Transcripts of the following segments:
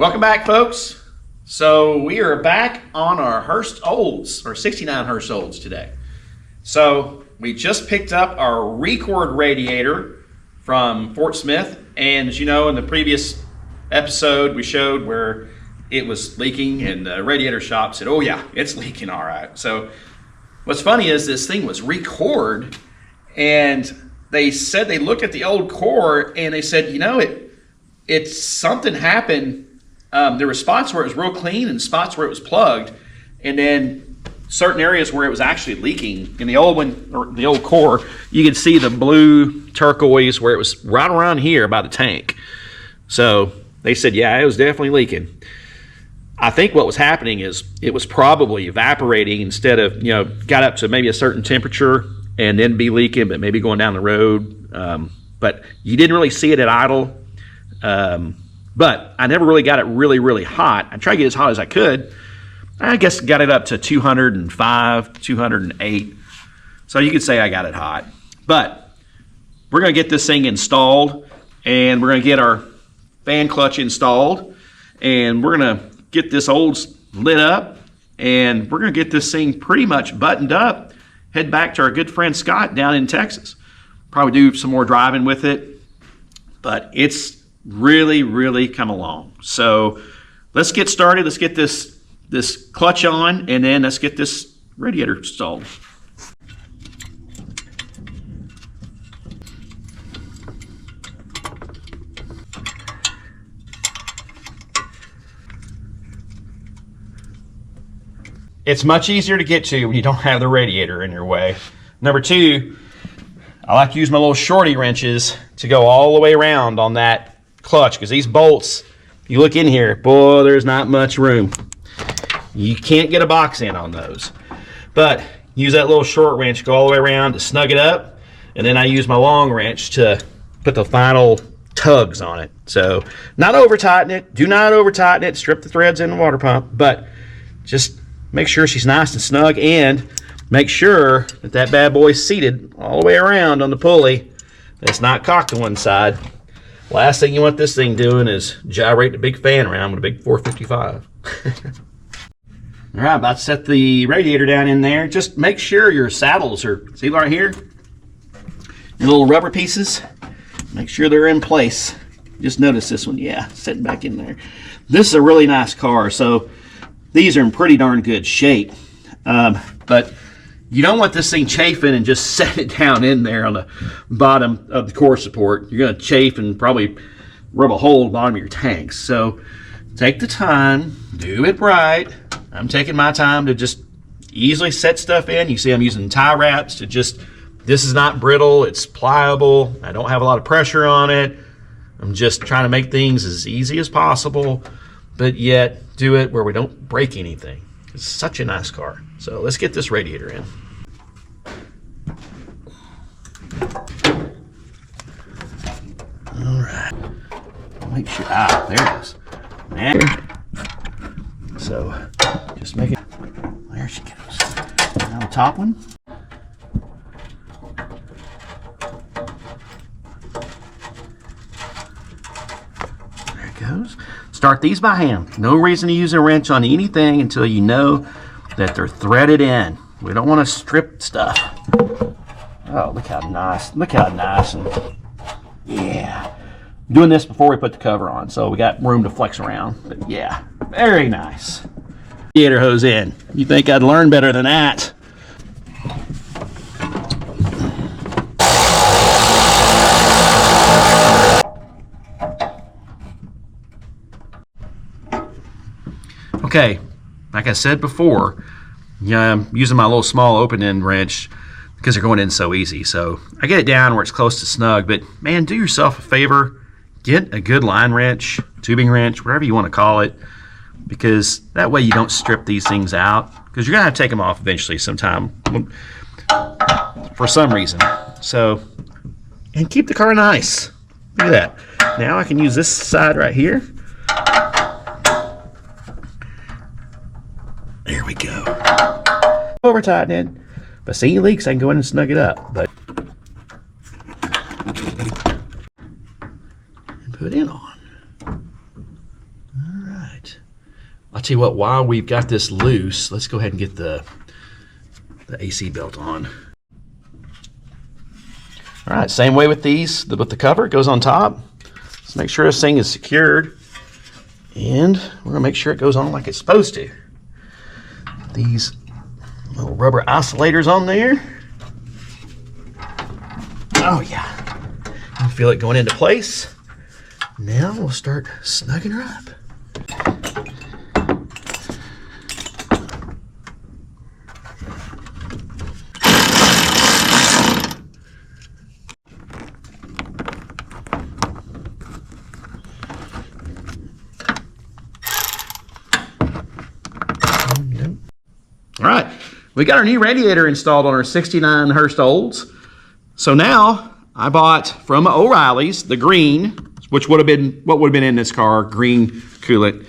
Welcome back, folks. So we are back on our Hurst Olds, or 69 Hurst Olds today. So we just picked up our recored radiator from Fort Smith, and as you know, in the previous episode we showed where it was leaking and the radiator shop said, oh yeah, it's leaking all right. So what's funny is this thing was recored, and they said they looked at the old core and they said, you know, it's something happened. There were spots where it was real clean and spots where it was plugged, and then certain areas where it was actually leaking. In the old one, or the old core, you could see the blue turquoise where it was right around here by the tank. So they said, yeah, it was definitely leaking. I think what was happening is it was probably evaporating instead of, you know, got up to maybe a certain temperature and then be leaking, but maybe going down the road. But you didn't really see it at idle. But I never really got it really hot. I tried to get as hot as I could. I guess got it up to 205, 208. So you could say I got it hot. But we're going to get this thing installed, and we're going to get our fan clutch installed, and we're going to get this Olds lit up, and we're going to get this thing pretty much buttoned up, head back to our good friend Scott down in Texas. Probably do some more driving with it, but it's really come along. So let's get started. Let's get this clutch on, and then let's get this radiator installed. It's much easier to get to when you don't have the radiator in your way. Number two, I like to use my little shorty wrenches to go all the way around on that clutch, because these bolts, you look in here, boy, there's not much room. You can't get a box in on those. But use that little short wrench, go all the way around to snug it up, and then I use my long wrench to put the final tugs on it. So not over tighten it, do not over tighten it, strip the threads in the water pump, but just make sure she's nice and snug, and make sure that that bad boy's seated all the way around on the pulley. It's not cocked to one side. Last thing you want this thing doing is gyrate the big fan around with a big 455. All right, about to set the radiator down in there. Just make sure your saddles are, see right here? Your little rubber pieces, make sure they're in place. Just notice this one, yeah, sitting back in there. This is a really nice car, so these are in pretty darn good shape, but you don't want this thing chafing and just set it down in there on the bottom of the core support. You're going to chafe and probably rub a hole in the bottom of your tanks. So take the time, do it right. I'm taking my time to just easily set stuff in. You see I'm using tie wraps to just, this is not brittle, it's pliable. I don't have a lot of pressure on it. I'm just trying to make things as easy as possible, but yet do it where we don't break anything. It's such a nice car. So let's get this radiator in. All right. Make sure, there it is. There. So just make it, there she goes. Now the top one. There it goes. Start these by hand. No reason to use a wrench on anything until you know that they're threaded in. We don't want to strip stuff. Oh, look how nice. Look how nice. And yeah. I'm doing this before we put the cover on, so we got room to flex around. But yeah, very nice. Radiator hose in. You think I'd learn better than that? Okay, like I said before, yeah, I'm using my little small open end wrench because they're going in so easy. So I get it down where it's close to snug, but man, do yourself a favor, get a good line wrench, tubing wrench, whatever you want to call it, because that way you don't strip these things out, because you're gonna have to take them off eventually sometime for some reason. So, and keep the car nice. Look at that. Now I can use this side right here. There we go. Over tighten it. If I see any leaks, I can go in and snug it up. But and put it on. All right. I'll tell you what, while we've got this loose, let's go ahead and get the AC belt on. All right, same way with these, with the cover, it goes on top. Let's make sure this thing is secured. And we're gonna make sure it goes on like it's supposed to. These little rubber isolators on there. Oh yeah, you feel it going into place. Now we'll start snugging her up. All right, we got our new radiator installed on our 69 Hurst Olds. So now I bought from Oreilly's the green, which would have been what would have been in this car, green coolant.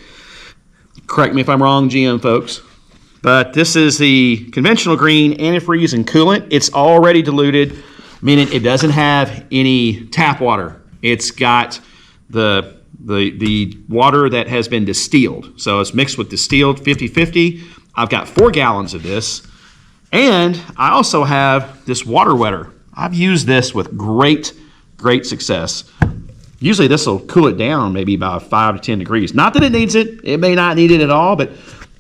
Correct me if I'm wrong, GM folks. But this is the conventional green antifreeze and coolant. It's already diluted, meaning it doesn't have any tap water. It's got the water that has been distilled. So it's mixed with distilled 50-50. I've got 4 gallons of this. And I also have this water wetter. I've used this with great success. Usually this will cool it down maybe about 5 to 10 degrees. Not that it needs it. It may not need it at all, but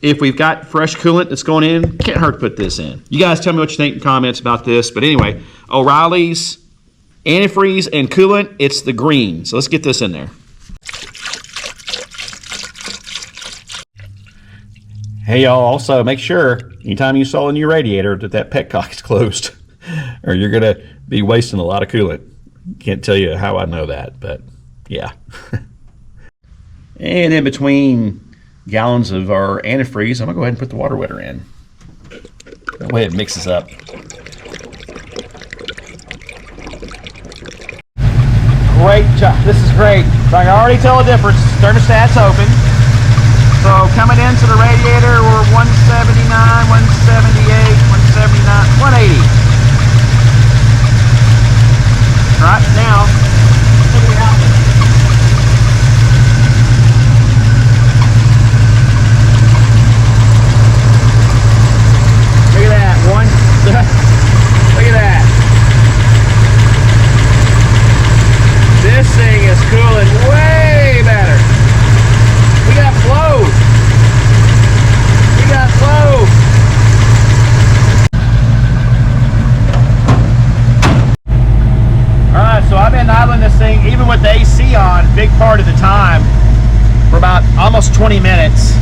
if we've got fresh coolant that's going in, can't hurt to put this in. You guys tell me what you think in comments about this. But anyway, Oreilly's antifreeze and coolant, it's the green. So let's get this in there. Hey y'all, also make sure anytime you install a new radiator that petcock is closed or you're gonna be wasting a lot of coolant. Can't tell you how I know that, but yeah. And in between gallons of our antifreeze, I'm gonna go ahead and put the water wetter in. That way it mixes up. Great job, this is great. So I can already tell the difference, thermostat's open. So coming into the radiator, we're 179, 178, 179, 180. Right now, look at the outlet. Look at that, look at that. This thing is cooling way better. We got flow. We got flow. All right, so I've been idling this thing, even with the AC on, big part of the time, for about almost 20 minutes,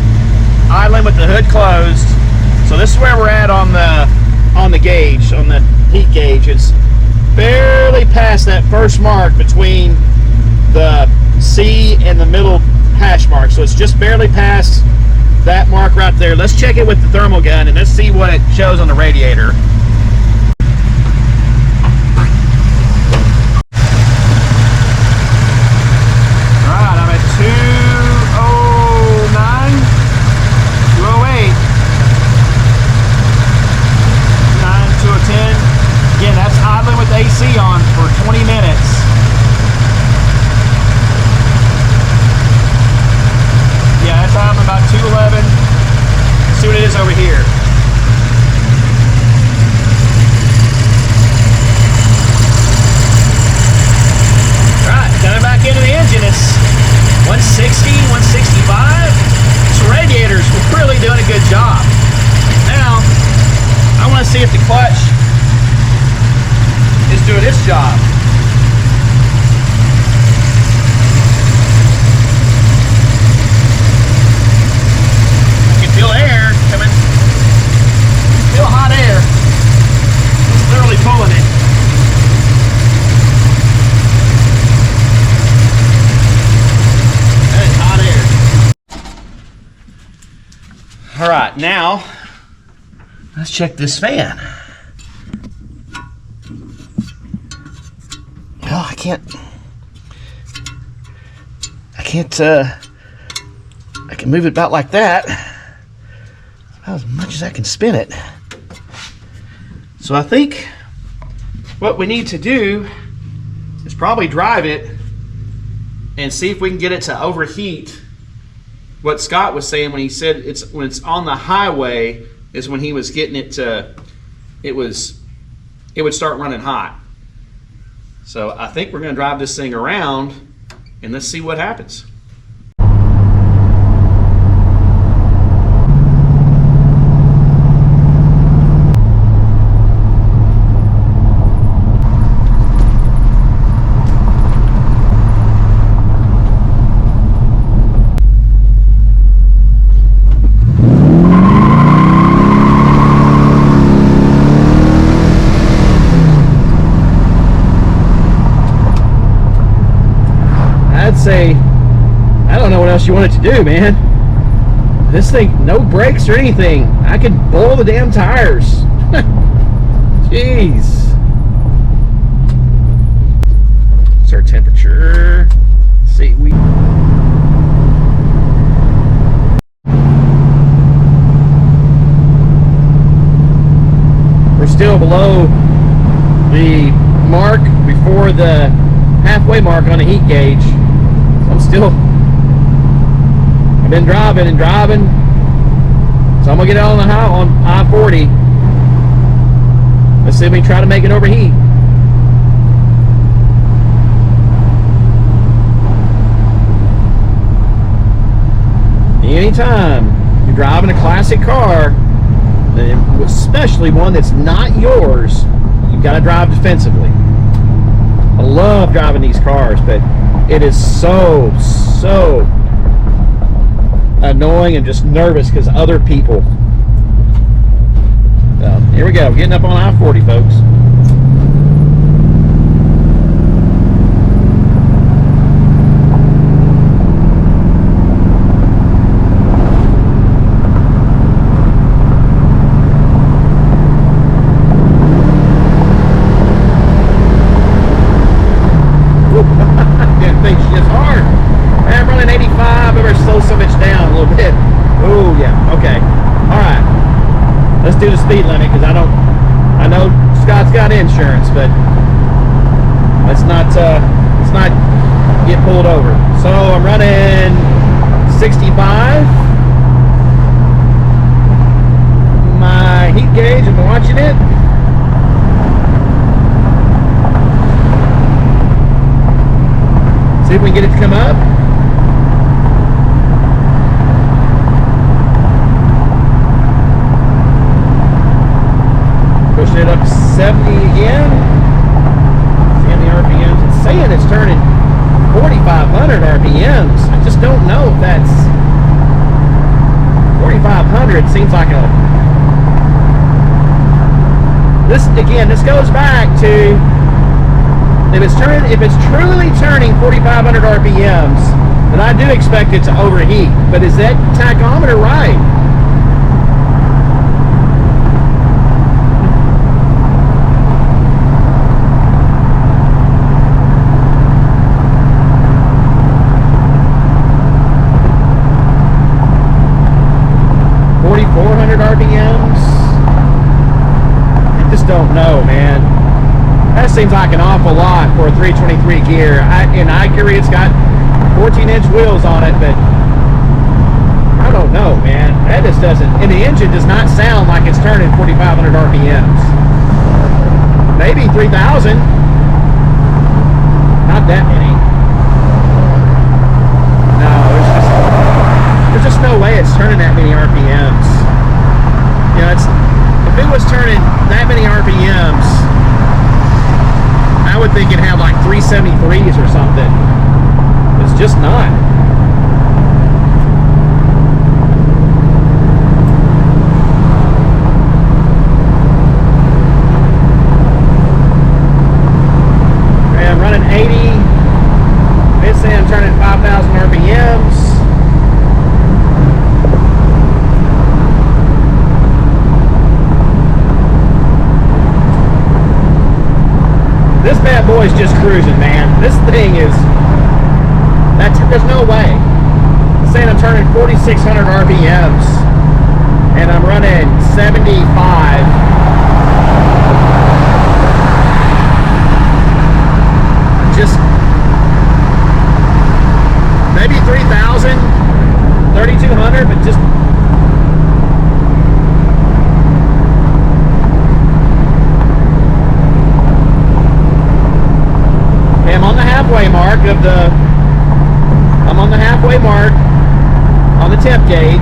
idling with the hood closed. So this is where we're at on the gauge, on the heat gauge. It's barely past that first mark between the C and the middle hash mark. So it's just barely past that mark right there. Let's check it with the thermal gun and let's see what it shows on the radiator. Alright, I'm at 209, 208, 210. Again, that's idling with the AC on for 20 minutes. Yeah, that's idling about 211. Let's see what it is over here. Alright, coming back into the engine, it's 160, 165. This radiator's really doing a good job. Now, I want to see if the clutch is doing its job. I can feel air coming. Feel hot air. It's literally pulling it. That is hot air. All right, now let's check this fan. Well, I can move it about like that, about as much as I can spin it. So I think what we need to do is probably drive it and see if we can get it to overheat what Scott was saying when he said when it's on the highway is when he was getting it to, it would start running hot. So I think we're going to drive this thing around and let's see what happens. Say, I don't know what else you want it to do, man. This thing, no brakes or anything. I could boil the damn tires. Jeez. What's our temperature? Let's see, we're still below the mark before the halfway mark on the heat gauge. I've been driving and driving, so I'm gonna get out on I-40. Let's see if we can try to make it overheat. Anytime you're driving a classic car, especially one that's not yours, you've got to drive defensively. I love driving these cars, but it is so annoying and just nervous because other people. Here we go, getting up on I-40, folks. That thing shifts hard. I'm running 85. Ever slow so much down a little bit. Oh yeah. Okay. All right. Let's do the speed limit because I know Scott's got insurance, but let's not get pulled over. So I'm running 65. My heat gauge. I'm watching it. See if we can get it to come up. Pushing it up to 70 again. Seeing the RPMs. It's saying it's turning 4,500 RPMs. I just don't know if that's 4,500. Seems like this goes back to if it's truly turning 4,500 RPMs, then I do expect it to overheat. But is that tachometer right? RPMs. I just don't know, man. That seems like an awful lot for a 323 gear. I agree it's got 14-inch wheels on it, but I don't know, man. That just doesn't, and the engine does not sound like it's turning 4,500 RPMs. Maybe 3,000. Not that many. No, there's just no way it's turning that many RPMs. You know, if it was turning that many RPMs, I would think it'd have like 373s or something. It's just not. Okay, I'm running 80. They say I'm turning 5,000 RPMs. This bad boy's just cruising, man. This thing is, there's no way. I'm saying I'm turning 4,600 RPMs and I'm running 75. Just maybe 3,000, 32 and I'm on the halfway mark on the temp gauge.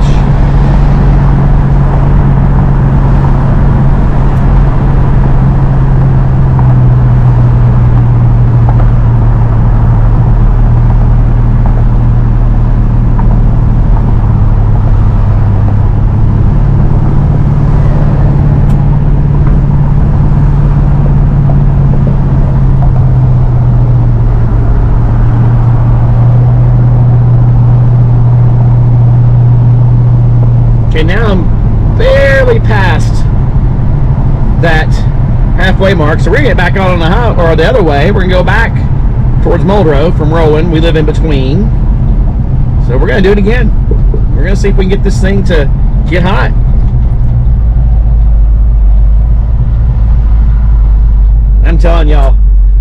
Now I'm barely past that halfway mark, so we're gonna get back on the highway, or the other way. We're gonna go back towards Muldrow from Rowan. We live in between, so we're gonna do it again. We're gonna see if we can get this thing to get hot. I'm telling y'all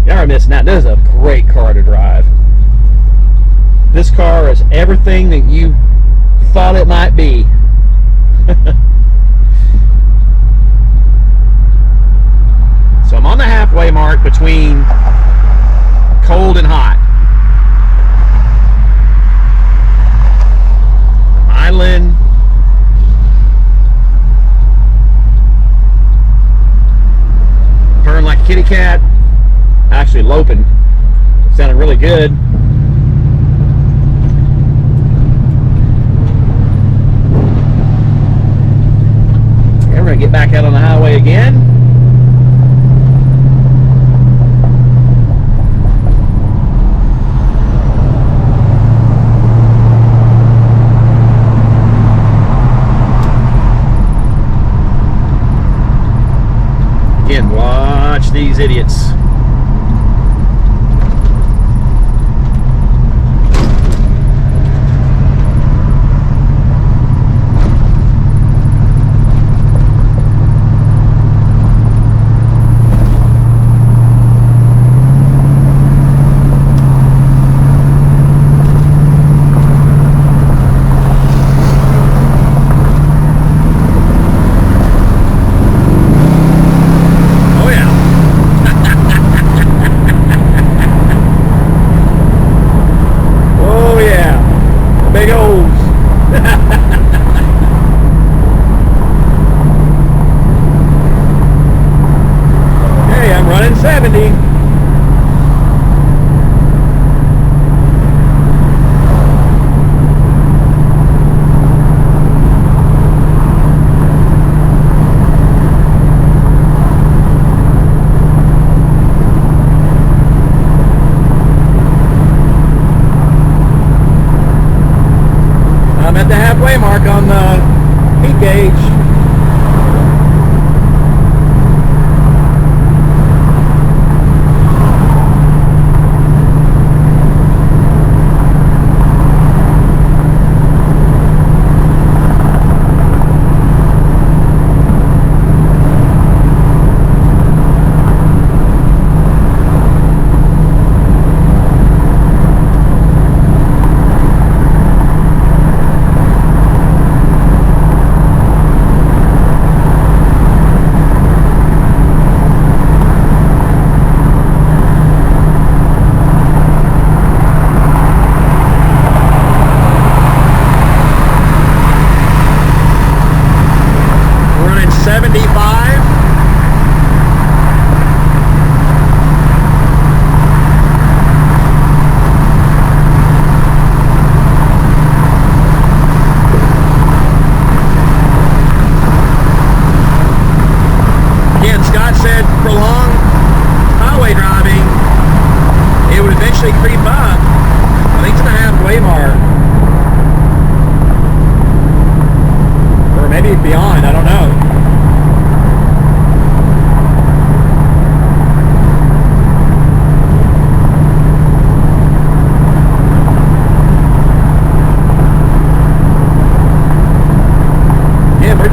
are missing out. This is a great car to drive. This car is everything that you thought it might be. So I'm on the halfway mark between cold and hot. I'm idling. Turn like a kitty cat. Actually loping. Sounded really good. We're gonna get back out on the highway again. Again, watch these idiots.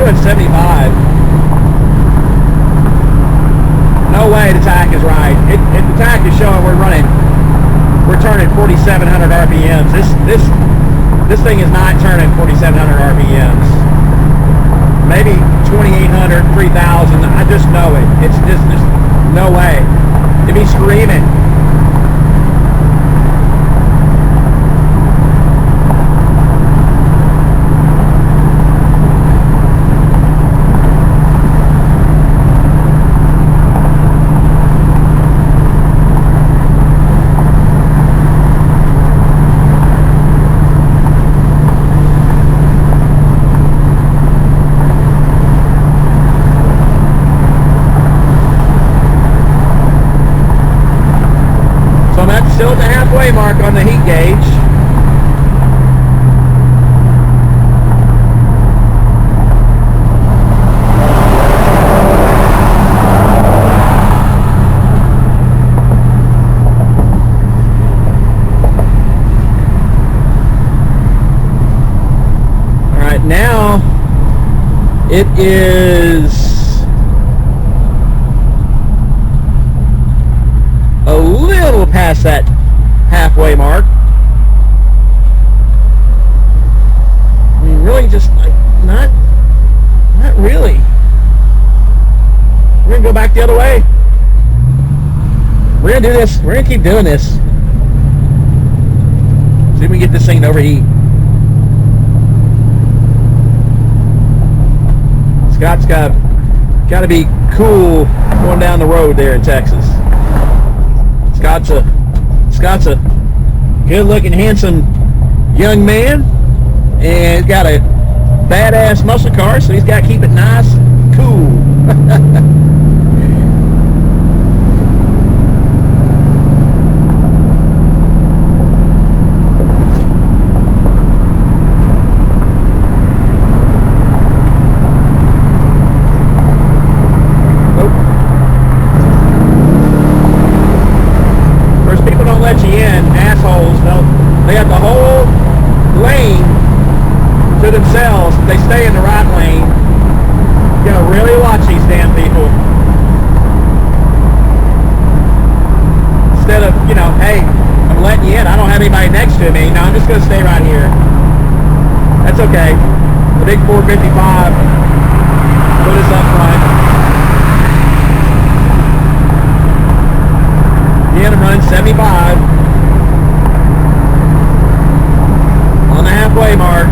doing 75. No way the tach is right. The tach is showing we're turning 4,700 RPMs. This thing is not turning 4,700 RPMs. Maybe 2,800, 3,000. I just know it. It's just no way. It'd be screaming. It is a little past that halfway mark. I mean, really just like not really. We're gonna go back the other way. We're gonna do this. We're gonna keep doing this. See if we can get this thing to overheat. Scott's got to be cool going down the road there in Texas. Scott's a good-looking, handsome young man, and he's got a badass muscle car, so he's got to keep it nice, cool. Let you in, assholes. They got the whole lane to themselves. They stay in the right lane. You gotta really watch these damn people. Instead of, you know, hey, I'm letting you in. I don't have anybody next to me. No, I'm just gonna stay right here. That's okay. The big 455 put us up front. Yeah, I'm running 75 on the halfway mark.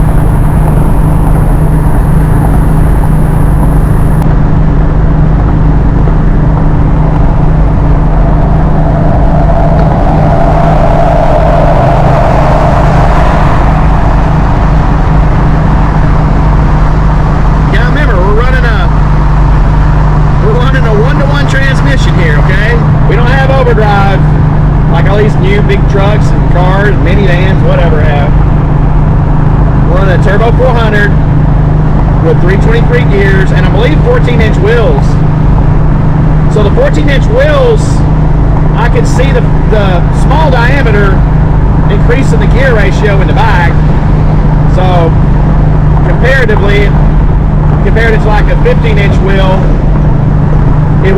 Yeah, remember we're running a 1-to-1 transmission here, okay? We don't have overdrive like all these new big trucks and cars, minivans, whatever have. We're running a turbo 400 with 323 gears and I believe 14-inch wheels. So the 14-inch wheels, I can see the small diameter increasing the gear ratio in the back. So comparatively, compared to like a 15-inch wheel, it'd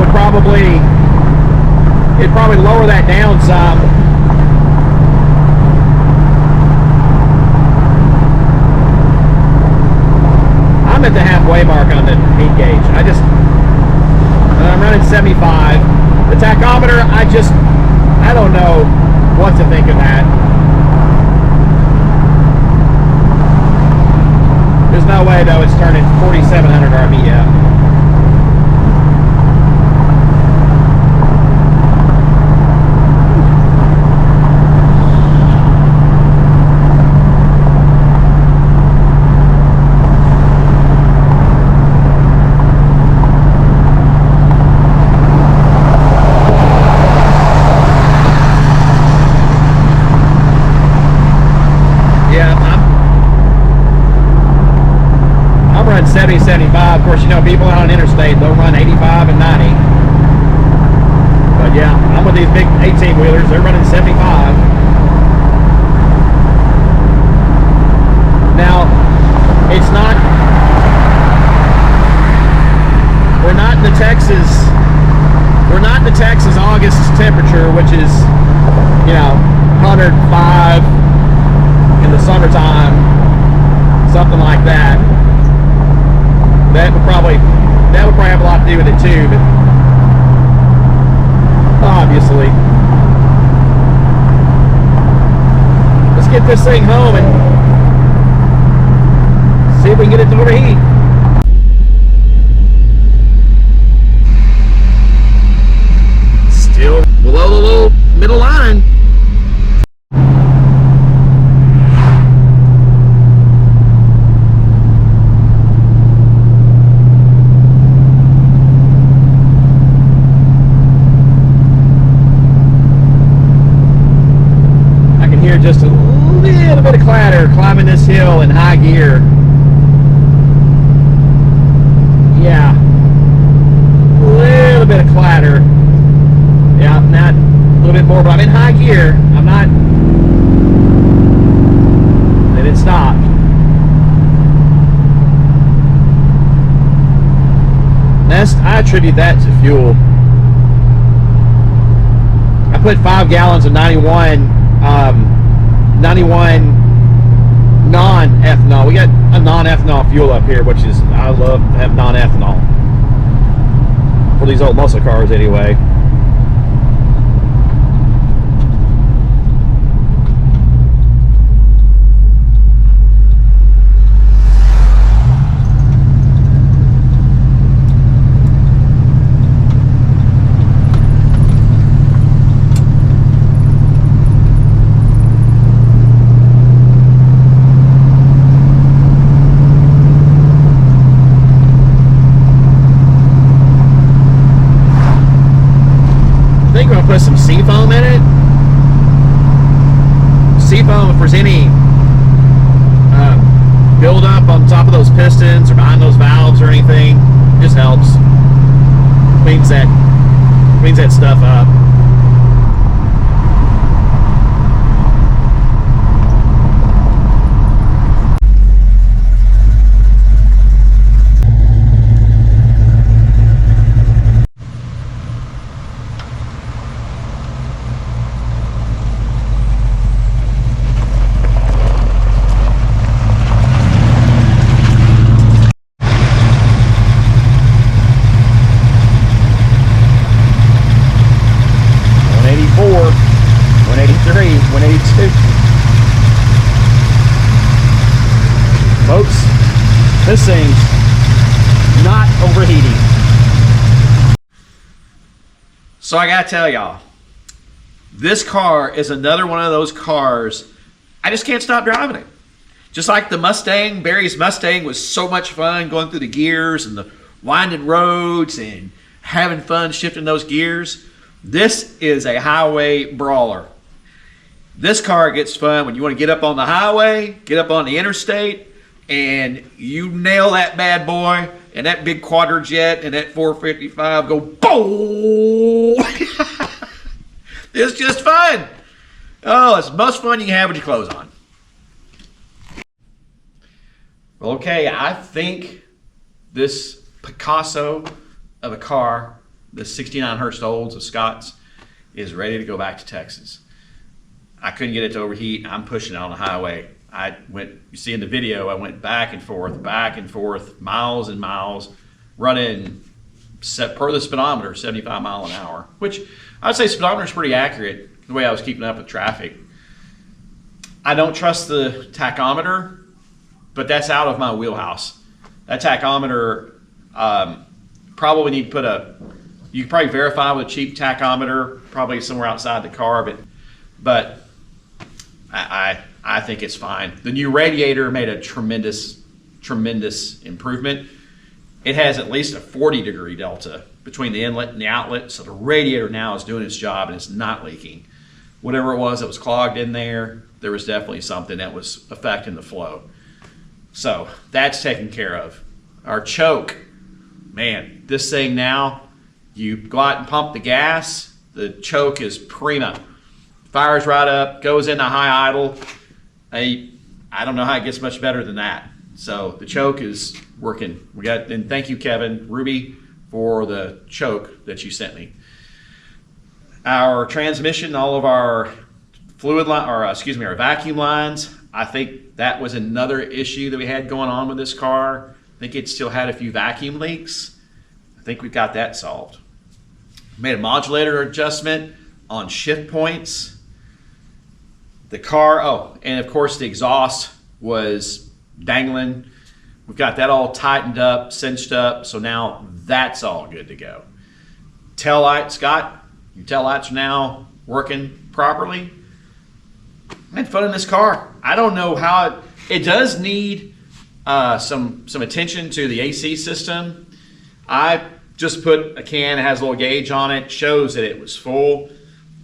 probably lower that down some. I'm at the halfway mark on the heat gauge. I'm running 75. The tachometer, I don't know what to think of that. There's no way though it's turning 4,700 RPM. I'm running 70, 75. Of course, you know, people out on interstate, they'll run 85 and 90. But yeah, I'm with these big 18-wheelers. They're running 75. Now, it's not, we're not in the Texas August temperature, which is, you know, 105 in the summertime, something like that. That would probably have a lot to do with it too, but obviously. Let's get this thing home and see if we can get it to overheat. Still below the little middle line. Just a little bit of clatter climbing this hill in high gear. Yeah, a little bit of clatter. Yeah, not a little bit more, but I'm in high gear. I'm not. Then it stopped. attribute that to fuel. I put 5 gallons of 91 non-ethanol. We got a non-ethanol fuel up here, which is, I love to have non-ethanol for these old muscle cars anyway. Put some seafoam in it. Seafoam, if there's any buildup on top of those pistons or behind those valves or anything, just helps. Cleans that stuff up. Folks, this thing's not overheating. So I gotta tell y'all, this car is another one of those cars, I just can't stop driving it. Just like the Mustang, Barry's Mustang was so much fun going through the gears and the winding roads and having fun shifting those gears. This is a highway brawler. This car gets fun when you want to get up on the highway, get up on the interstate, and you nail that bad boy, and that big quadra-jet and that 455 go boom. It's just fun. Oh, it's the most fun you can have with your clothes on. Okay, I think this Picasso of a car, the 69 Hurst Olds of Scott's, is ready to go back to Texas. I couldn't get it to overheat. I'm pushing it on the highway. You see in the video, I went back and forth, miles and miles, running, per the speedometer, 75 miles an hour, which I'd say speedometer is pretty accurate the way I was keeping up with traffic. I don't trust the tachometer, but that's out of my wheelhouse. That tachometer, probably need to put you can probably verify with a cheap tachometer, probably somewhere outside the car, but I think it's fine. The new Radiator made a tremendous improvement. It has at least a 40-degree delta between the inlet and the outlet, so the Radiator now is doing its job and it's not leaking. Whatever it was that was clogged in there, there was definitely something that was affecting the flow. So that's taken care of. Our choke, man, this thing now, you go out and pump the gas, the choke is prima. Fires right up, goes into high idle. I don't know how it gets much better than that. So the choke is working. And thank you, Kevin Ruby, for the choke that you sent me. Our transmission, all of our our vacuum lines, I think that was another issue that we had going on with this car. I think it still had a few vacuum leaks. I think we got that solved. Made a modulator adjustment on shift points. The car, and of course the exhaust was dangling. We've got that all tightened up, cinched up, so now that's all good to go. Tail light, Scott, your tail lights are now working properly. I had fun in this car. I don't know how it does need some attention to the AC system. I just put a can that has a little gauge on it, shows that it was full.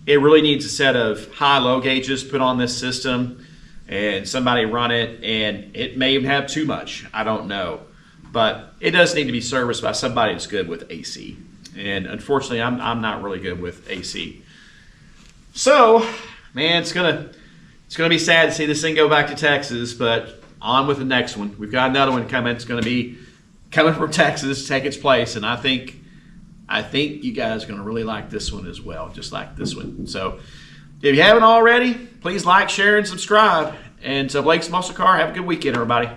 It really needs a set of high-low gauges put on this system and somebody run it, and it may even have too much. I don't know. But it does need to be serviced by somebody that's good with AC. And unfortunately, I'm not really good with AC. So, man, it's gonna be sad to see this thing go back to Texas, but on with the next one. We've got another one coming. It's going to be coming from Texas to take its place, and I think I think you guys are going to really like this one as well, just like this one. So if you haven't already, please like, share, and subscribe. And to Blake's Muscle Car, have a good weekend, everybody.